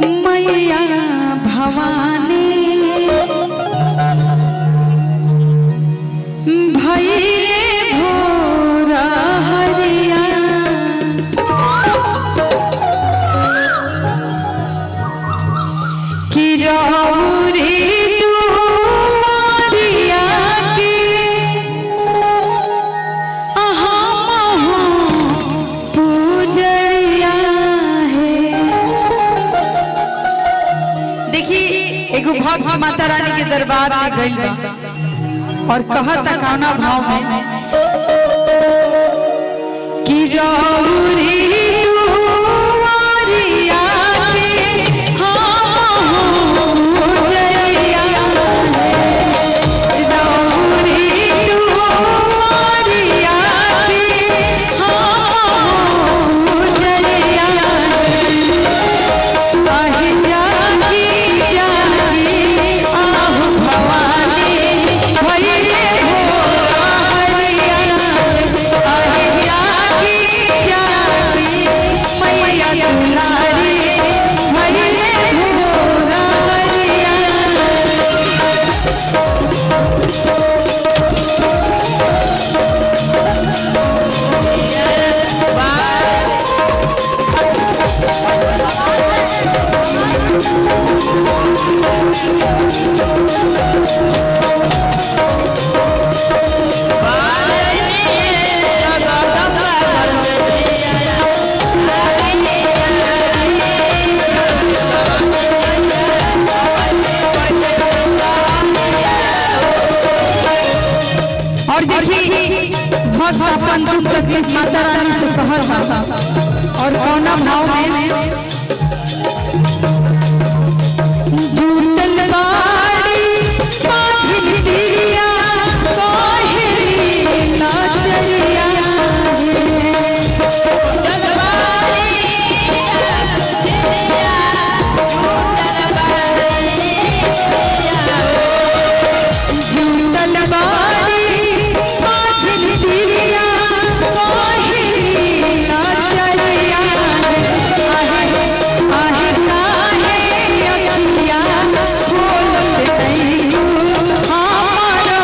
मैया भवानी भैले भोरा हरिया कि रौरी दुआरिया के पूजरिया है। देखिए एगो भक्त माता रानी के दरबार में गइल बा और कहता कौना भाव में कि रौरी दुआरिया के हम पूजरिया है। रौरी दुआरिया के हम पूजरिया है। आहे जागी जागी आहू भवानी भैले भोरा हरिया। आहे जागी जागी मैया दुलारी भैले भोरा हरिया। और देखिए भक्त अपन दुख तकलीफ माता रानी से कहत बा और कौना भाव में जुटल बाड़ी पाथिन दिया कहली नाचरिया जुटल बाड़ी पाथिन दिया कहली नाचरिया। आहे आहे काहे अखिया खोलत नहीं हमारो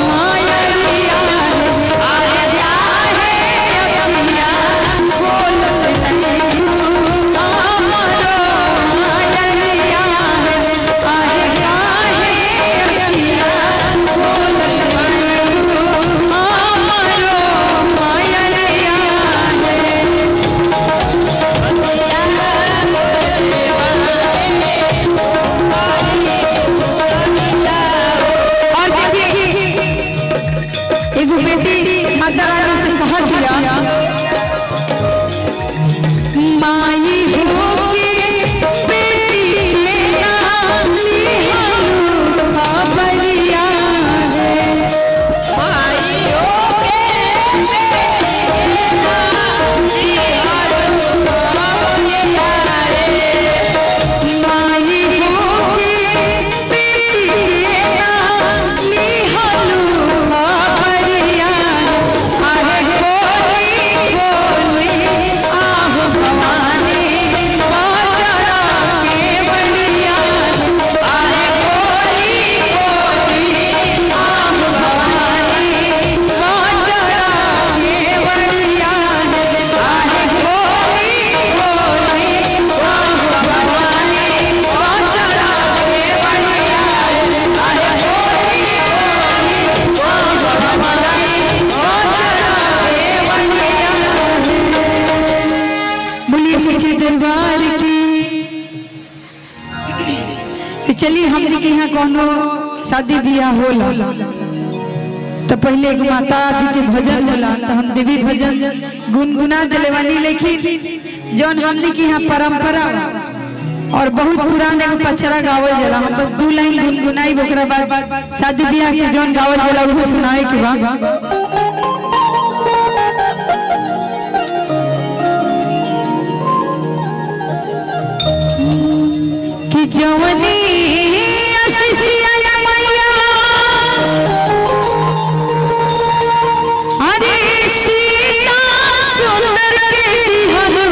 मायरिया। आहे काहे अखिया खोलत नहीं हमारो मायरिया। आहे काहे अखिया खोलत नहीं हमारो मायरिया। और देखिए एगो बेटी माता रानी से कहत दिया माई होके बेटी के नाम लिहालू खबरिया है। माई होके बेटी के नाम लिहालू खबरिया है। माई होके बेटी के नाम लिहालू खबरिया। आहे खोली खोली आहू भवानी बाजरा के बलिया। आहे खोली खोली आहू भवानी बाजरा के बलिया। आहे खोली खोली आहू भवानी बाजरा के बलिया। आहे खोली खोली आहू भवानी बाजरा के बलिया। बोलिए सच्चे दरबार की। तो चलिए हमने के यहाँ कोनो शादी बियाह होला तो पहले एक माता जी के भजन होला तो हम देवी भजन गुनगुना दिले वाली। लेकिन जौन हमने के यहाँ परंपरा और बहुत पुराने एगो पचरा गावल जाला हम बस 2 लाइन गुनगुनाई ओकरा बाद शादी बियाह के जौन गावल जाला वो सुनाए के बा। कि जवनी असिसिया मैया अरे सीता सुंदर के दिहलू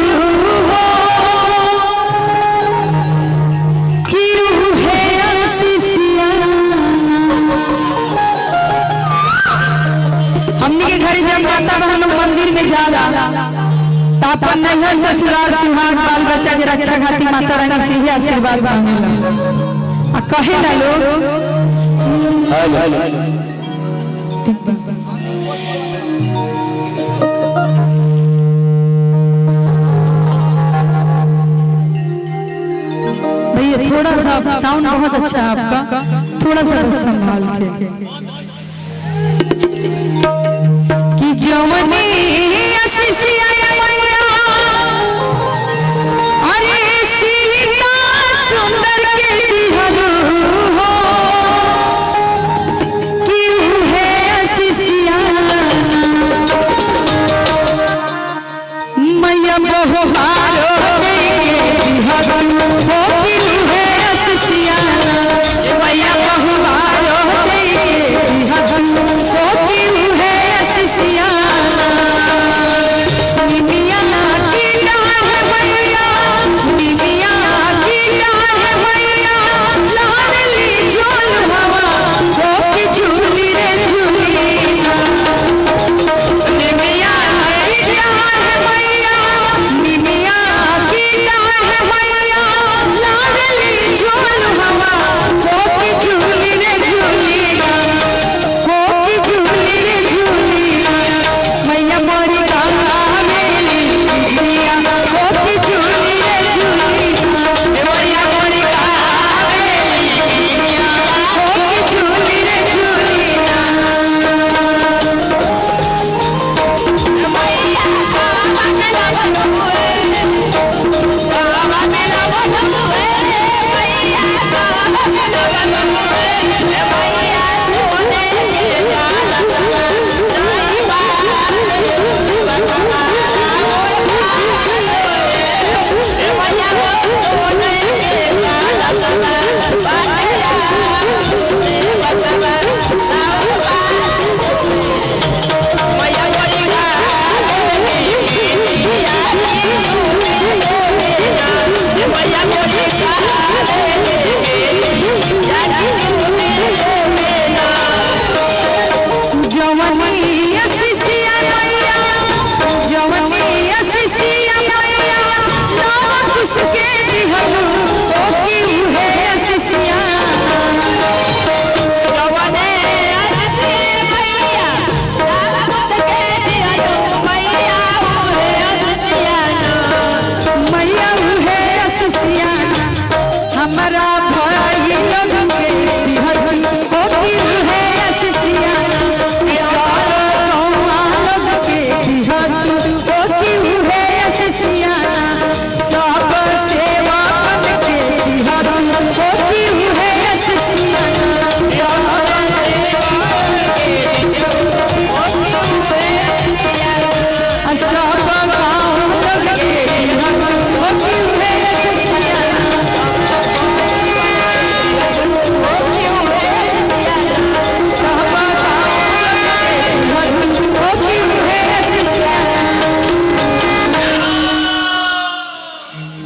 हो। अपन नैहर ससुराल सुहाग बाल बच्चा के रक्षा खातिर माता रानी से ही आशीर्वाद मांगेला आ कहे ना लोग भैया थोड़ा सा साउंड बहुत अच्छा है आपका, थोड़ा सा संभाल के कि जवनी असिसिया मैया अरे सीता सुंदर के बिहरु हो कि है असिसिया मैया बहुहारो के बिहरु हो कि है असिसिया मैया बहुहारो के बिहरु हो कि है असिसिया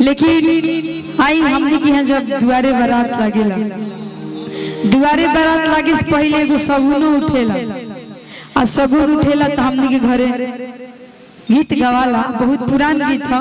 लेकिन आई हमने की जब दुआरे बारात लागेला, दुआरे बारात लागे से पहले एगो सगुनो उठेला आ सगुन उठेला तो हमने के घरे गीत गवाला, बहुत पुरान गीत था।